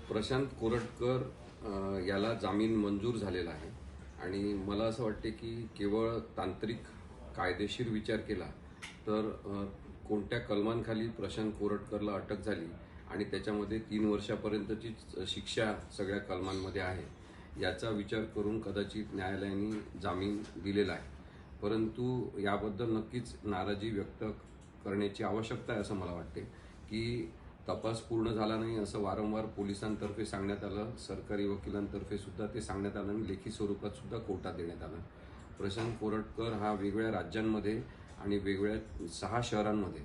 प्रशांत कोरटकर याला जामीन मंजूर झालेला आहे आणि मला असं वाटते की केवळ तांत्रिक कायदेशीर विचार केला तर कोणत्या कलमांखाली प्रशांत कोरटकरला अटक झाली आणि त्याच्यामध्ये 3 वर्षापर्यंतची शिक्षा सगळ्या कलमांमध्ये आहे याचा विचार करून कदाचित न्यायालयाने जामीन दिलेला आहे। परंतु याबद्दल नक्कीच नाराजी व्यक्त करण्याची आवश्यकता आहे असं मला वाटते की तपास पूर्ण झाला नाही असं वारंवार पोलिसांतर्फे सांगण्यात आलं, सरकारी वकिलांतर्फे सुद्धा ते सांगण्यात आलं आणि लेखी स्वरूपात सुद्धा कोर्टात देण्यात आलं। प्रशांत कोरटकर हा वेगवेगळ्या राज्यांमध्ये आणि वेगवेगळ्या 6 शहरांमध्ये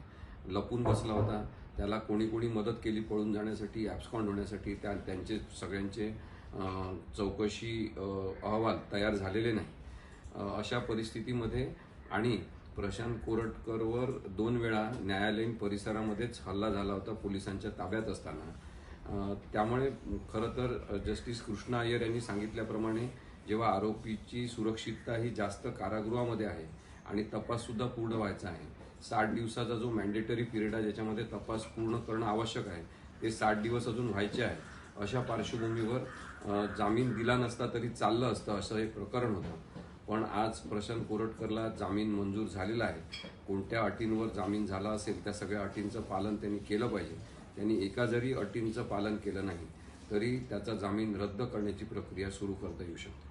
लपून बसला होता। त्याला कोणी मदत केली पळून जाण्यासाठी, ॲब्स्कॉन्ड होण्यासाठी। त्यांचे सगळ्यांचे चौकशी अहवाल तयार झालेले नाही। अशा परिस्थितीमध्ये आणि प्रशांत कोरटकरवर 2 वेळा न्यायालयीन परिसरामध्येच हल्ला झाला होता पोलिसांच्या ताब्यात असताना। त्यामुळे खरं तर जस्टिस कृष्णा अय्यर यांनी सांगितल्याप्रमाणे जेव्हा आरोपीची सुरक्षितता ही जास्त कारागृहामध्ये आहे आणि तपास सुद्धा पूर्ण व्हायचा आहे, 60 दिवसाचा जो मॅन्डेटरी पिरियड आहे ज्याच्यामध्ये तपास पूर्ण करणं आवश्यक आहे ते 60 दिवस अजून व्हायचे आहे। अशा पार्श्वभूमीवर जामीन दिला नसता तरी चाललं असतं असं एक प्रकरण होतं। पण आज प्रशांत कोरटकरला जामीन मंजूर झालेला आहे। कोणत्या अटींवर जामीन झाला असेल त्या सगळ्या अटींचं पालन त्यांनी केलं पाहिजे। त्यांनी एका जरी अटींचं पालन केलं नाही तरी त्याचा जामीन रद्द करण्याची प्रक्रिया सुरू करता येऊ शकते।